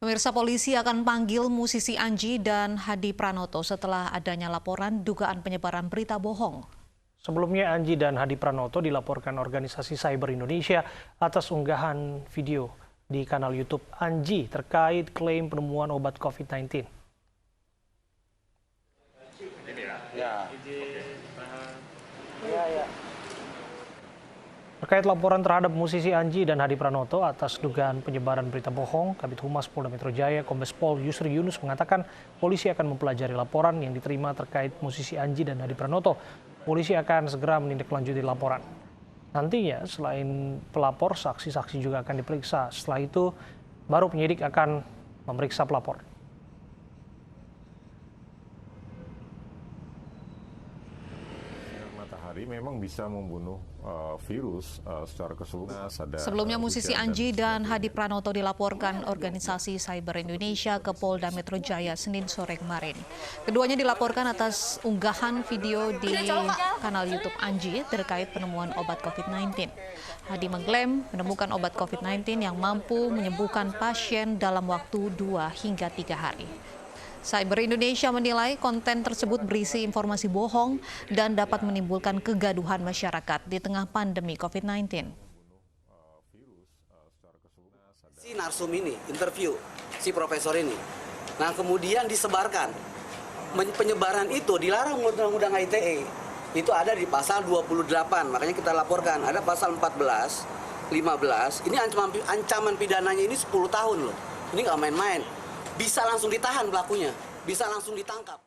Pemirsa, polisi akan panggil musisi Anji dan Hadi Pranoto setelah adanya laporan dugaan penyebaran berita bohong. Sebelumnya Anji dan Hadi Pranoto dilaporkan organisasi Cyber Indonesia atas unggahan video di kanal YouTube Anji terkait klaim penemuan obat COVID-19. Terkait laporan terhadap musisi Anji dan Hadi Pranoto atas dugaan penyebaran berita bohong, Kabid Humas Polda Metro Jaya, Kombes Pol Yusri Yunus mengatakan polisi akan mempelajari laporan yang diterima terkait musisi Anji dan Hadi Pranoto. Polisi akan segera menindaklanjuti laporan. Nantinya selain pelapor, saksi-saksi juga akan diperiksa. Setelah itu baru penyidik akan memeriksa pelapor. Matahari memang bisa membunuh virus secara keseluruhan. Sebelumnya musisi Anji dan Hadi Pranoto dilaporkan organisasi Cyber Indonesia ke Polda Metro Jaya Senin sore kemarin. Keduanya dilaporkan atas unggahan video di kanal YouTube Anji terkait penemuan obat COVID-19. Hadi mengklaim menemukan obat COVID-19 yang mampu menyembuhkan pasien dalam waktu 2 hingga 3 hari. Cyber Indonesia menilai konten tersebut berisi informasi bohong dan dapat menimbulkan kegaduhan masyarakat di tengah pandemi COVID-19. Si narsum ini, interview si profesor ini. Nah, kemudian disebarkan. Penyebaran itu dilarang Undang-Undang ITE. Itu ada di pasal 28, makanya kita laporkan. Ada pasal 14, 15, ini ancaman pidananya ini 10 tahun loh. Ini nggak main-main. Bisa langsung ditahan pelakunya, bisa langsung ditangkap.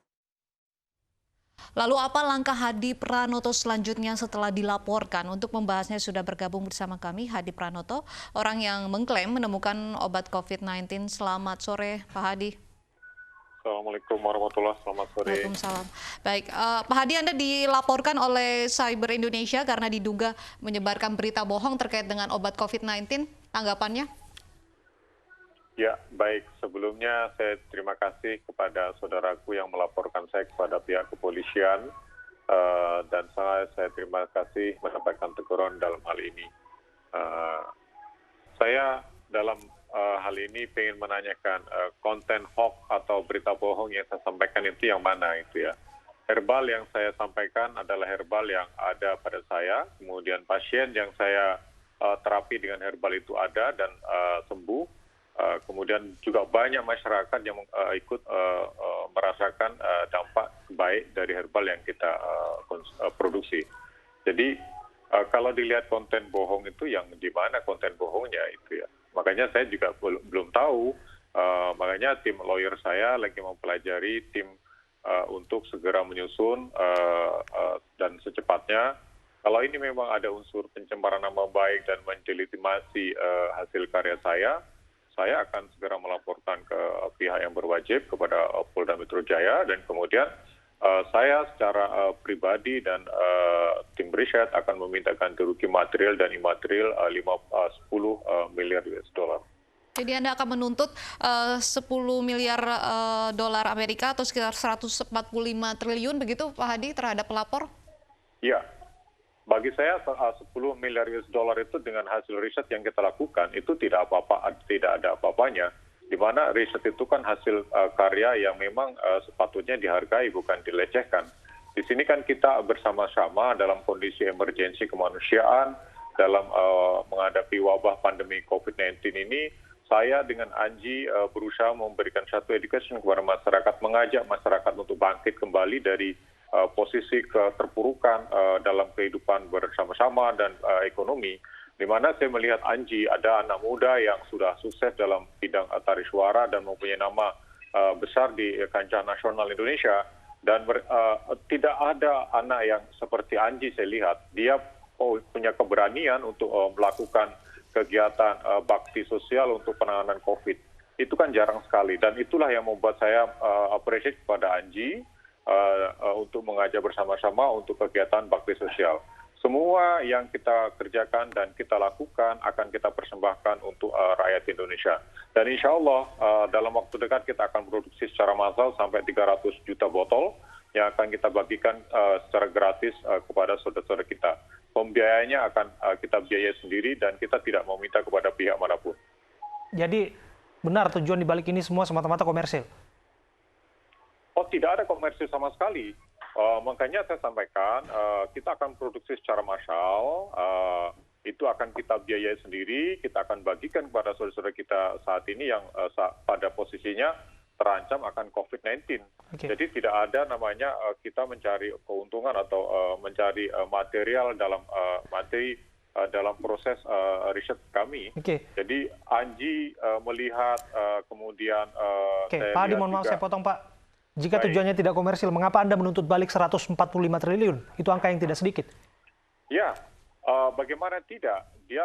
Lalu apa langkah Hadi Pranoto selanjutnya setelah dilaporkan? Untuk membahasnya sudah bergabung bersama kami Hadi Pranoto, orang yang mengklaim menemukan obat COVID-19. Selamat sore Pak Hadi. Assalamualaikum warahmatullahi wabarakatuh. Selamat sore. Waalaikumsalam. Baik, Pak Hadi, Anda dilaporkan oleh Cyber Indonesia karena diduga menyebarkan berita bohong terkait dengan obat COVID-19. Tanggapannya? Ya, baik. Sebelumnya saya terima kasih kepada saudaraku yang melaporkan saya kepada pihak kepolisian dan saya terima kasih mendapatkan teguran dalam hal ini. Saya dalam hal ini ingin menanyakan konten hoax atau berita bohong yang saya sampaikan itu yang mana itu ya. Herbal yang saya sampaikan adalah herbal yang ada pada saya, kemudian pasien yang saya terapi dengan herbal itu ada dan sembuh. Kemudian juga banyak masyarakat yang ikut merasakan dampak baik dari herbal yang kita produksi. Jadi kalau dilihat konten bohong itu yang di mana konten bohongnya itu ya. Makanya saya juga belum tahu, makanya tim lawyer saya lagi mempelajari tim untuk segera menyusun dan secepatnya. Kalau ini memang ada unsur pencemaran nama baik dan mendelegitimasi hasil karya saya akan segera melaporkan ke pihak yang berwajib kepada Polda Metro Jaya dan kemudian saya secara pribadi dan tim riset akan meminta ganti rugi material dan imaterial 10 miliar US dollar. Jadi Anda akan menuntut 10 miliar dolar Amerika atau sekitar 145 triliun begitu Pak Hadi terhadap pelapor? Iya. Bagi saya 10 miliar US dollar itu dengan hasil riset yang kita lakukan itu tidak ada apa-apanya. Di mana riset itu kan hasil karya yang memang sepatutnya dihargai bukan dilecehkan. Di sini kan kita bersama-sama dalam kondisi emergensi kemanusiaan dalam menghadapi wabah pandemi COVID-19 ini. Saya dengan Anji berusaha memberikan satu education kepada masyarakat, mengajak masyarakat untuk bangkit kembali dari posisi keterpurukan dalam kehidupan bersama-sama dan ekonomi, di mana saya melihat Anji ada anak muda yang sudah sukses dalam bidang tari suara dan mempunyai nama besar di kancah nasional Indonesia, dan tidak ada anak yang seperti Anji saya lihat, dia punya keberanian untuk melakukan kegiatan bakti sosial untuk penanganan COVID. Itu kan jarang sekali, dan itulah yang membuat saya appreciate kepada Anji, untuk mengajak bersama-sama untuk kegiatan bakti sosial. Semua yang kita kerjakan dan kita lakukan akan kita persembahkan untuk rakyat Indonesia. Dan insya Allah dalam waktu dekat kita akan produksi secara massal sampai 300 juta botol yang akan kita bagikan secara gratis kepada saudara-saudara kita. Pembiayanya akan kita biayai sendiri dan kita tidak meminta kepada pihak manapun. Jadi benar tujuan dibalik ini semua semata-mata komersil? Oh, tidak ada komersil sama sekali. Makanya saya sampaikan, kita akan produksi secara massal, itu akan kita biayai sendiri, kita akan bagikan kepada saudara-saudara kita saat ini yang pada posisinya terancam akan COVID-19. Oke. Jadi tidak ada namanya kita mencari keuntungan atau mencari material dalam materi dalam proses riset kami. Oke. Jadi Anji melihat kemudian Oke, saya Pak Hadi, lihat mohon maaf juga- saya potong Pak. Jika Baik. tujuannya tidak komersil, mengapa Anda menuntut balik 145 triliun? Itu angka yang tidak sedikit. Ya, bagaimana tidak? Dia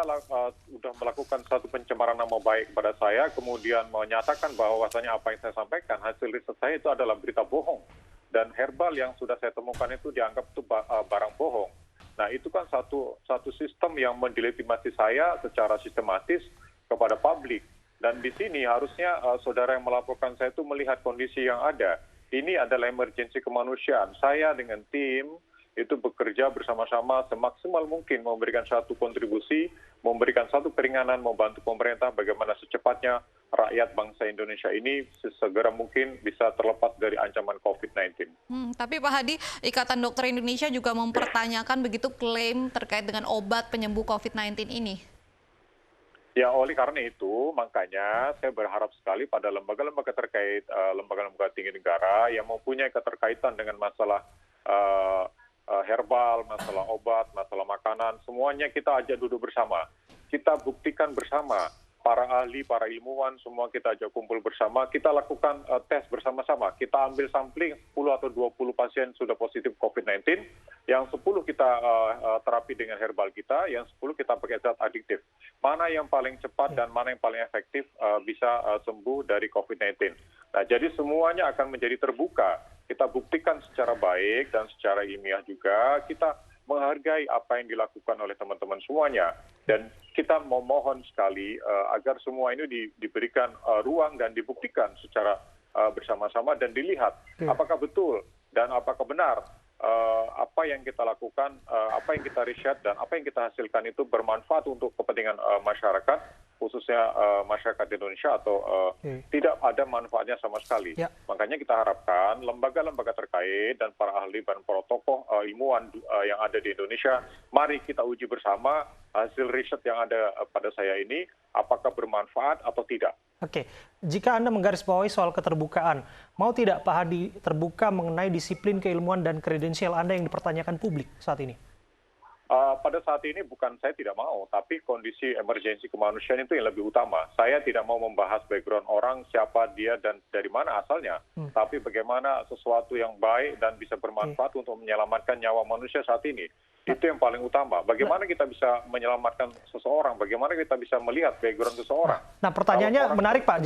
sudah melakukan satu pencemaran nama baik kepada saya, kemudian menyatakan bahwasanya apa yang saya sampaikan, hasil riset saya itu adalah berita bohong. Dan herbal yang sudah saya temukan itu dianggap itu barang bohong. Nah, itu kan satu sistem yang mendelegitimasi saya secara sistematis kepada publik. Dan di sini harusnya saudara yang melaporkan saya itu melihat kondisi yang ada. Ini adalah emergensi kemanusiaan. Saya dengan tim itu bekerja bersama-sama semaksimal mungkin memberikan satu kontribusi, memberikan satu keringanan, membantu pemerintah bagaimana secepatnya rakyat bangsa Indonesia ini sesegera mungkin bisa terlepas dari ancaman COVID-19. Tapi Pak Hadi, Ikatan Dokter Indonesia juga mempertanyakan begitu klaim terkait dengan obat penyembuh COVID-19 ini. Ya, oleh karena itu, makanya saya berharap sekali pada lembaga-lembaga terkait, lembaga-lembaga tinggi negara yang mempunyai keterkaitan dengan masalah herbal, masalah obat, masalah makanan, semuanya kita ajak duduk bersama. Kita buktikan bersama, para ahli, para ilmuwan, semua kita ajak kumpul bersama, kita lakukan tes bersama-sama. Kita ambil sampling 10 atau 20 pasien sudah positif COVID-19, yang 10 kita terapi dengan herbal kita, yang 10 kita pakai zat adiktif. Mana yang paling cepat dan mana yang paling efektif bisa sembuh dari COVID-19. Nah, jadi semuanya akan menjadi terbuka. Kita buktikan secara baik dan secara ilmiah juga, kita menghargai apa yang dilakukan oleh teman-teman semuanya. Dan kita memohon sekali agar semua ini diberikan ruang dan dibuktikan secara bersama-sama dan dilihat apakah betul dan apakah benar apa yang kita lakukan, apa yang kita riset dan apa yang kita hasilkan itu bermanfaat untuk kepentingan masyarakat, khususnya masyarakat Indonesia atau tidak ada manfaatnya sama sekali. Ya. Makanya kita harapkan lembaga-lembaga terkait dan para ahli dan para tokoh ilmuwan yang ada di Indonesia, mari kita uji bersama hasil riset yang ada pada saya ini, apakah bermanfaat atau tidak. Oke, jika Anda menggarisbawahi soal keterbukaan, mau tidak Pak Hadi terbuka mengenai disiplin keilmuan dan kredensial Anda yang dipertanyakan publik saat ini? Pada saat ini bukan saya tidak mau, tapi kondisi emergensi kemanusiaan itu yang lebih utama. Saya tidak mau membahas background orang, siapa dia dan dari mana asalnya. Tapi bagaimana sesuatu yang baik dan bisa bermanfaat untuk menyelamatkan nyawa manusia saat ini. Itu yang paling utama. Bagaimana kita bisa menyelamatkan seseorang, bagaimana kita bisa melihat background seseorang. Nah, pertanyaannya menarik Pak,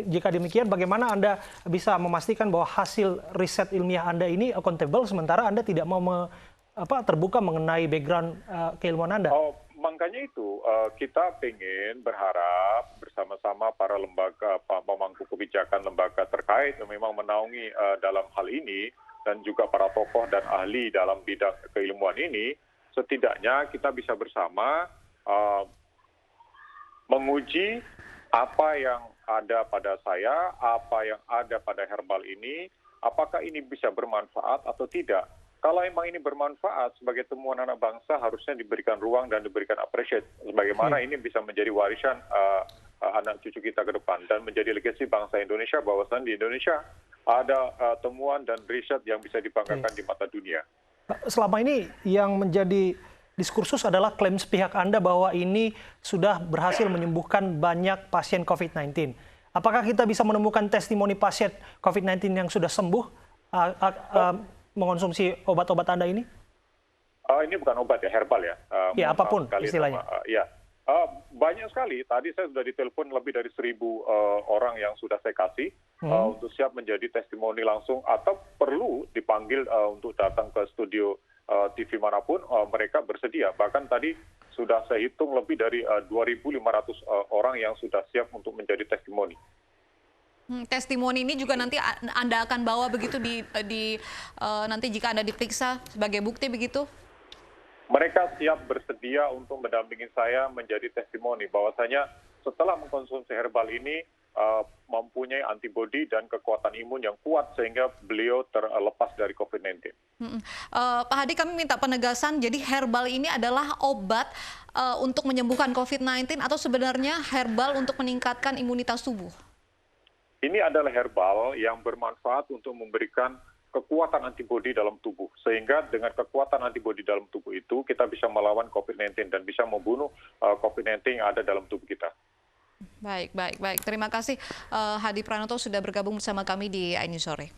jika demikian bagaimana Anda bisa memastikan bahwa hasil riset ilmiah Anda ini accountable sementara Anda tidak mau terbuka mengenai background keilmuan Anda? Oh, makanya itu kita ingin berharap bersama-sama para lembaga pemangku kebijakan lembaga terkait yang memang menaungi dalam hal ini dan juga para tokoh dan ahli dalam bidang keilmuan ini, setidaknya kita bisa bersama menguji apa yang ada pada saya, apa yang ada pada herbal ini, apakah ini bisa bermanfaat atau tidak. Kalau memang ini bermanfaat sebagai temuan anak bangsa, harusnya diberikan ruang dan diberikan appreciate. Bagaimana ini bisa menjadi warisan anak cucu kita ke depan dan menjadi legasi bangsa Indonesia, bahwasan di Indonesia ada temuan dan riset yang bisa dibanggakan di mata dunia. Selama ini yang menjadi diskursus adalah klaim sepihak Anda bahwa ini sudah berhasil menyembuhkan banyak pasien COVID-19. Apakah kita bisa menemukan testimoni pasien COVID-19 yang sudah sembuh mengonsumsi obat-obat Anda ini? Ini bukan obat ya, herbal ya. Ya, apapun istilahnya. Banyak sekali. Tadi saya sudah ditelepon lebih dari 1.000 orang yang sudah saya kasih untuk siap menjadi testimoni langsung atau perlu dipanggil untuk datang ke studio TV manapun, mereka bersedia. Bahkan tadi sudah saya hitung lebih dari 2.500 orang yang sudah siap untuk menjadi testimoni. Testimoni ini juga nanti Anda akan bawa begitu nanti jika Anda diperiksa sebagai bukti begitu? Mereka siap bersedia untuk mendampingi saya menjadi testimoni bahwasanya setelah mengkonsumsi herbal ini, mempunyai antibodi dan kekuatan imun yang kuat sehingga beliau terlepas dari COVID-19. Pak Hadi, kami minta penegasan, jadi herbal ini adalah obat untuk menyembuhkan COVID-19 atau sebenarnya herbal untuk meningkatkan imunitas tubuh? Ini adalah herbal yang bermanfaat untuk memberikan kekuatan antibodi dalam tubuh. Sehingga dengan kekuatan antibodi dalam tubuh itu, kita bisa melawan COVID-19 dan bisa membunuh COVID-19 yang ada dalam tubuh kita. Baik. Terima kasih Hadi Pranoto sudah bergabung bersama kami di iNews Sore.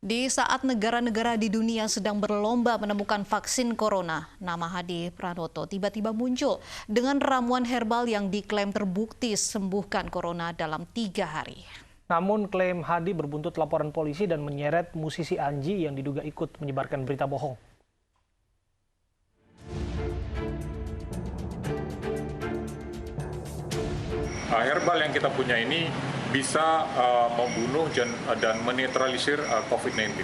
Di saat negara-negara di dunia sedang berlomba menemukan vaksin corona, nama Hadi Pranoto tiba-tiba muncul dengan ramuan herbal yang diklaim terbukti sembuhkan corona dalam 3 hari. Namun klaim Hadi berbuntut laporan polisi dan menyeret musisi Anji yang diduga ikut menyebarkan berita bohong. Herbal yang kita punya ini bisa membunuh dan menetralisir COVID-19.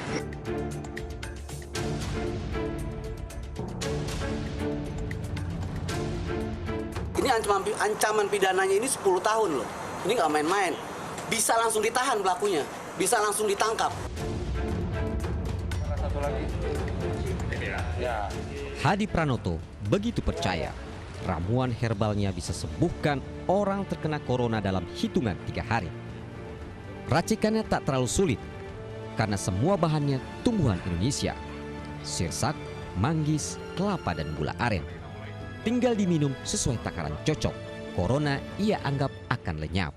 Ini ancaman pidananya ini 10 tahun loh. Ini nggak main-main. Bisa langsung ditahan pelakunya, bisa langsung ditangkap. Hadi Pranoto begitu percaya ramuan herbalnya bisa sembuhkan orang terkena corona dalam hitungan 3 hari. Racikannya tak terlalu sulit karena semua bahannya tumbuhan Indonesia. Sirsak, manggis, kelapa, dan gula aren. Tinggal diminum sesuai takaran cocok. Corona ia anggap akan lenyap.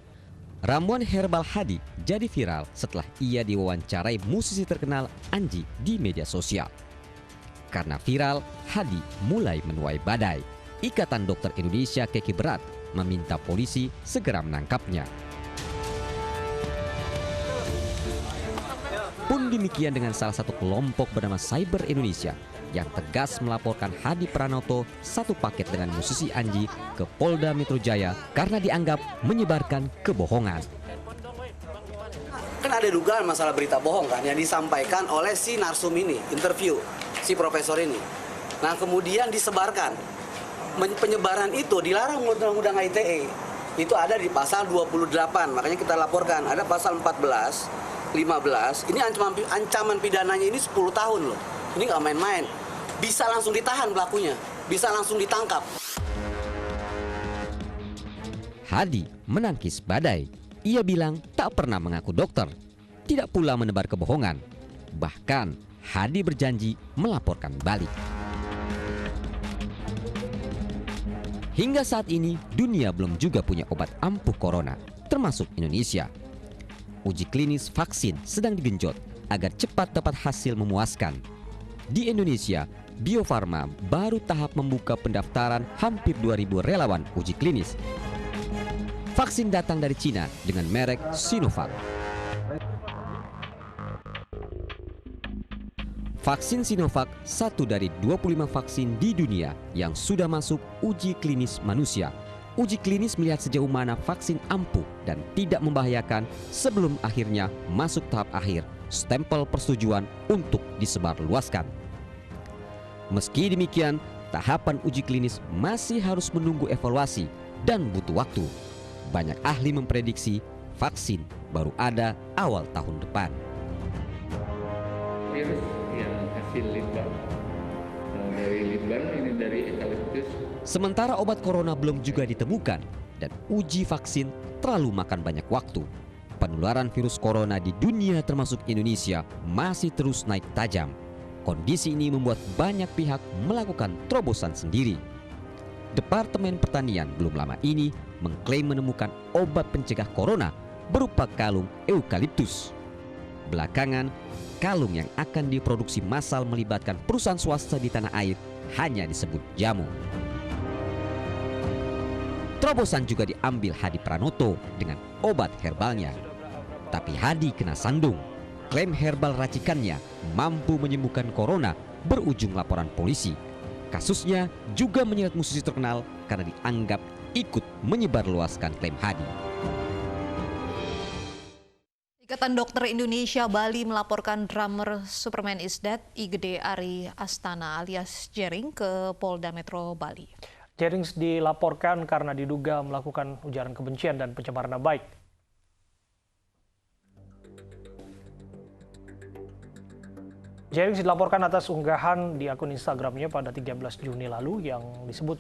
Ramuan herbal Hadi jadi viral setelah ia diwawancarai musisi terkenal Anji di media sosial. Karena viral, Hadi mulai menuai badai. Ikatan Dokter Indonesia Keki Berat meminta polisi segera menangkapnya. Pun demikian dengan salah satu kelompok bernama Cyber Indonesia yang tegas melaporkan Hadi Pranoto satu paket dengan musisi Anji ke Polda Metro Jaya karena dianggap menyebarkan kebohongan. Kan ada dugaan masalah berita bohong kan yang disampaikan oleh si narsum ini, interview si profesor ini. Nah kemudian disebarkan. Penyebaran itu dilarang undang-undang ITE. Itu ada di pasal 28, makanya kita laporkan. Ada pasal 14, 15, ini ancaman pidananya ini 10 tahun loh. Ini nggak main-main. Bisa langsung ditahan pelakunya, bisa langsung ditangkap. Hadi menangkis badai. Ia bilang tak pernah mengaku dokter, tidak pula menebar kebohongan. Bahkan Hadi berjanji melaporkan balik. Hingga saat ini, dunia belum juga punya obat ampuh corona, termasuk Indonesia. Uji klinis vaksin sedang digenjot agar cepat dapat hasil memuaskan. Di Indonesia, Bio Farma baru tahap membuka pendaftaran hampir 2.000 relawan uji klinis. Vaksin datang dari Cina dengan merek Sinovac. Vaksin Sinovac satu dari 25 vaksin di dunia yang sudah masuk uji klinis manusia. Uji klinis melihat sejauh mana vaksin ampuh dan tidak membahayakan sebelum akhirnya masuk tahap akhir, stempel persetujuan untuk disebarluaskan. Meski demikian, tahapan uji klinis masih harus menunggu evaluasi dan butuh waktu. Banyak ahli memprediksi vaksin baru ada awal tahun depan. Virus yang hasil litbang dari litbang ini dari eukaliptus. Sementara obat corona belum juga ditemukan dan uji vaksin terlalu makan banyak waktu. Penularan virus corona di dunia termasuk Indonesia masih terus naik tajam. Kondisi ini membuat banyak pihak melakukan terobosan sendiri. Departemen Pertanian belum lama ini mengklaim menemukan obat pencegah corona berupa kalung eukaliptus. Belakangan, kalung yang akan diproduksi massal melibatkan perusahaan swasta di tanah air hanya disebut jamu. Terobosan juga diambil Hadi Pranoto dengan obat herbalnya. Tapi Hadi kena sandung. Klaim herbal racikannya mampu menyembuhkan corona berujung laporan polisi. Kasusnya juga menyeret musisi terkenal karena dianggap ikut menyebarluaskan klaim Hadi. Ikatan Dokter Indonesia Bali melaporkan drummer Superman is Dead Igede Ari Astana alias Jering ke Polda Metro Bali. Jerings dilaporkan karena diduga melakukan ujaran kebencian dan pencemaran nama baik. Jerings dilaporkan atas unggahan di akun Instagramnya pada 13 Juni lalu yang disebut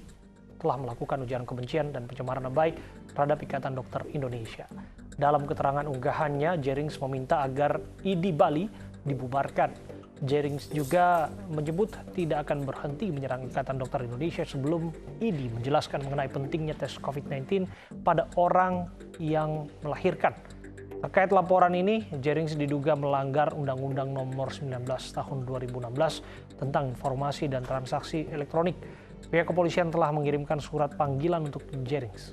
telah melakukan ujaran kebencian dan pencemaran nama baik terhadap Ikatan Dokter Indonesia. Dalam keterangan unggahannya, Jerings meminta agar ID Bali dibubarkan. Jerings juga menyebut tidak akan berhenti menyerang Ikatan Dokter Indonesia sebelum ID menjelaskan mengenai pentingnya tes COVID-19 pada orang yang melahirkan. Terkait laporan ini, Jerings diduga melanggar Undang-Undang Nomor 19 Tahun 2016 tentang informasi dan transaksi elektronik. Pihak kepolisian telah mengirimkan surat panggilan untuk Jerings.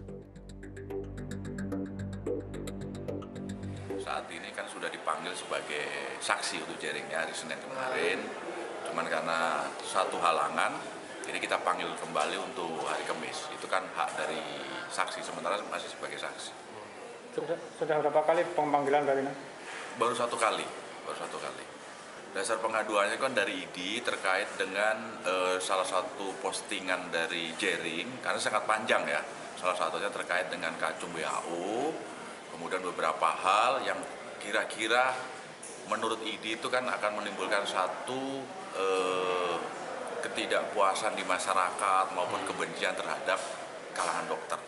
Saat ini kan sudah dipanggil sebagai saksi untuk Jeringnya hari Senin kemarin. Cuman karena satu halangan, ini kita panggil kembali untuk hari Kamis. Itu kan hak dari saksi, sementara masih sebagai saksi. Sudah berapa kali pemanggilan dari ini? Baru satu kali. Dasar pengaduannya kan dari ID terkait dengan salah satu postingan dari Jering, karena sangat panjang ya. Salah satunya terkait dengan kacung WHO, kemudian beberapa hal yang kira-kira menurut ID itu kan akan menimbulkan satu ketidakpuasan di masyarakat maupun kebencian terhadap kalangan dokter.